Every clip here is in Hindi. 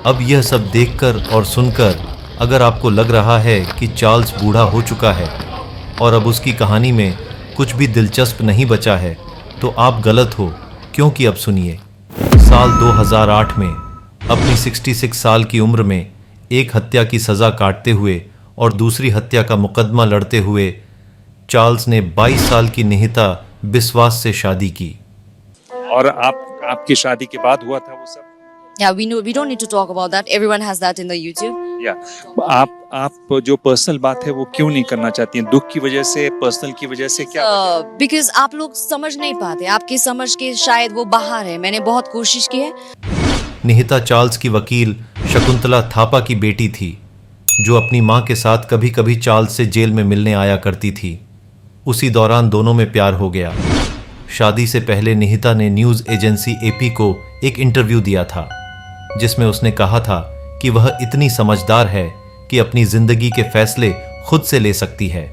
अब यह सब देखकर और सुनकर अगर आपको लग रहा है कि चार्ल्स बूढ़ा हो चुका है और अब उसकी कहानी में कुछ भी दिलचस्प नहीं बचा है, तो आप गलत हो, क्योंकि अब सुनिए। साल 2008 में अपनी 66 साल की उम्र में एक हत्या की सज़ा काटते हुए और दूसरी हत्या का मुकदमा लड़ते हुए चार्ल्स ने 22 साल की निहिता बिस्वास से शादी की। और आपकी शादी के बाद हुआ था वो सब? Yeah, we don't need to talk about that. Everyone has that in the YouTube. आप जो पर्सनल बात है वो क्यों नहीं करना चाहती हैं? दुख की वजह से, पर्सनल की वजह से, क्या? Because आप लोग समझ नहीं पाते, आपकी समझ के शायद वो बाहर है। मैंने बहुत कोशिश की है। निहिता चार्ल्स की वकील शकुंतला थापा की बेटी थी, जो अपनी मां के साथ कभी कभी चार्ल्स से जेल में मिलने आया करती थी। उसी दौरान दोनों में प्यार हो गया। शादी से पहले निहिता ने न्यूज़ एजेंसी एपी को एक इंटरव्यू दिया था, जिसमें उसने कहा था कि वह इतनी समझदार है कि अपनी जिंदगी के फैसले खुद से ले सकती है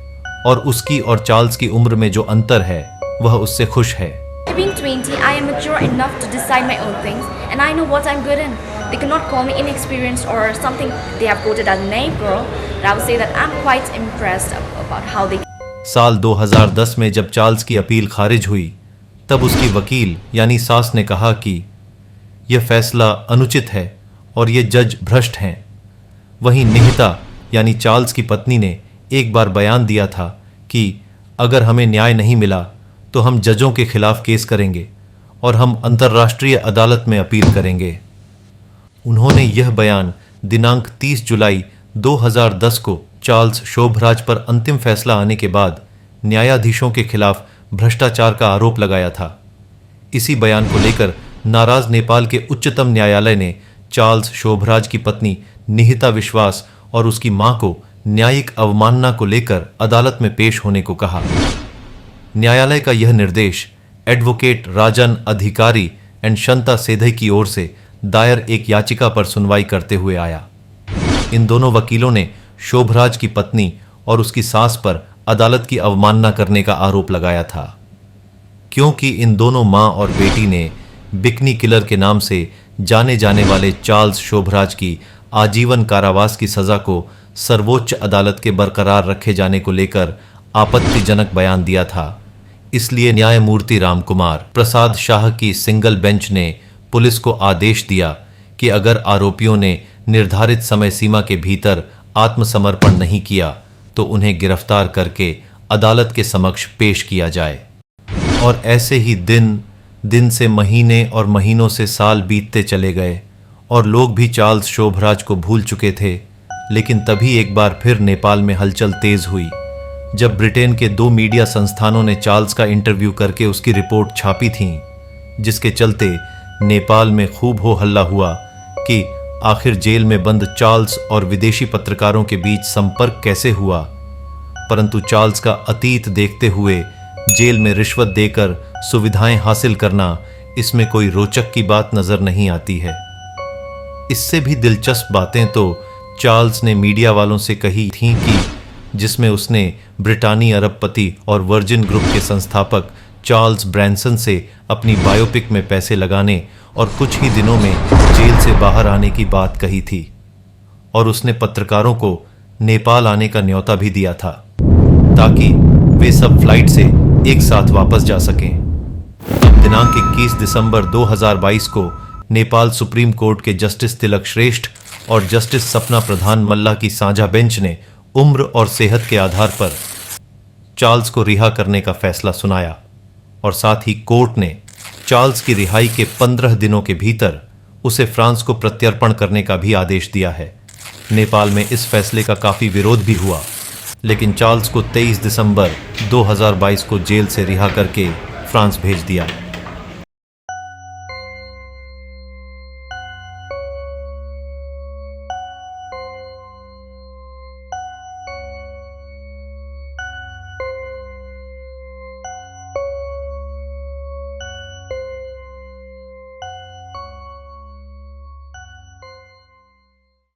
और उसकी और चार्ल्स की उम्र में जो अंतर है वह उससे खुश है। Being 20, I am mature enough to decide my own things and I know what I'm good in. They cannot call me inexperienced or something they have quoted as naive girl, but I would say that I'm quite impressed about how they. साल 2010 में जब चार्ल्स की अपील खारिज हुई, तब उसकी वकील यानी सास ने कहा कि यह फैसला अनुचित है और ये जज भ्रष्ट हैं। वहीं निहिता यानी चार्ल्स की पत्नी ने एक बार बयान दिया था कि अगर हमें न्याय नहीं मिला तो हम जजों के खिलाफ केस करेंगे और हम अंतर्राष्ट्रीय अदालत में अपील करेंगे। उन्होंने यह बयान दिनांक 30 जुलाई 2010 को चार्ल्स शोभराज पर अंतिम फैसला आने के बाद न्यायाधीशों के खिलाफ भ्रष्टाचार का आरोप लगाया था। इसी बयान को लेकर नाराज नेपाल के उच्चतम न्यायालय ने चार्ल्स शोभराज की पत्नी निहिता विश्वास और उसकी मां को न्यायिक अवमानना को लेकर अदालत में पेश होने को कहा। न्यायालय का यह निर्देश एडवोकेट राजन अधिकारी एंड शंता सेधई की ओर से दायर एक याचिका पर सुनवाई करते हुए आया। इन दोनों वकीलों ने शोभराज की पत्नी और उसकी सास पर अदालत की अवमानना करने का आरोप लगाया था, क्योंकि इन दोनों मां और बेटी ने बिकनी किलर के नाम से जाने जाने वाले चार्ल्स शोभराज की आजीवन कारावास की सजा को सर्वोच्च अदालत के बरकरार रखे जाने को लेकर आपत्तिजनक बयान दिया था। इसलिए न्यायमूर्ति रामकुमार प्रसाद शाह की सिंगल बेंच ने पुलिस को आदेश दिया कि अगर आरोपियों ने निर्धारित समय सीमा के भीतर आत्मसमर्पण नहीं किया तो उन्हें गिरफ्तार करके अदालत के समक्ष पेश किया जाए। और ऐसे ही दिन से महीने और महीनों से साल बीतते चले गए और लोग भी चार्ल्स शोभराज को भूल चुके थे। लेकिन तभी एक बार फिर नेपाल में हलचल तेज हुई, जब ब्रिटेन के 2 मीडिया संस्थानों ने चार्ल्स का इंटरव्यू करके उसकी रिपोर्ट छापी थी, जिसके चलते नेपाल में खूब हो हल्ला हुआ कि आखिर जेल में बंद चार्ल्स और विदेशी पत्रकारों के बीच संपर्क कैसे हुआ। परंतु चार्ल्स का अतीत देखते हुए जेल में रिश्वत देकर सुविधाएं हासिल करना, इसमें कोई रोचक की बात नजर नहीं आती है। इससे भी दिलचस्प बातें तो चार्ल्स ने मीडिया वालों से कही थीं कि जिसमें उसने ब्रिटानी अरबपति और वर्जिन ग्रुप के संस्थापक चार्ल्स ब्रैंसन से अपनी बायोपिक में पैसे लगाने और कुछ ही दिनों में जेल से बाहर आने की बात कही थी। और उसने पत्रकारों को नेपाल आने का न्योता भी दिया था ताकि वे सब फ्लाइट से एक साथ वापस जा सकें। अब दिनांक 21 दिसंबर 2022 को नेपाल सुप्रीम कोर्ट के जस्टिस तिलक श्रेष्ठ और जस्टिस सपना प्रधान मल्ला की साझा बेंच ने उम्र और सेहत के आधार पर चार्ल्स को रिहा करने का फैसला सुनाया और साथ ही कोर्ट ने चार्ल्स की रिहाई के 15 दिनों के भीतर उसे फ्रांस को प्रत्यर्पण करने का भी आदेश दिया है। नेपाल में इस फैसले का काफी विरोध भी हुआ, लेकिन चार्ल्स को 23 दिसंबर 2022 को जेल से रिहा करके फ्रांस भेज दिया।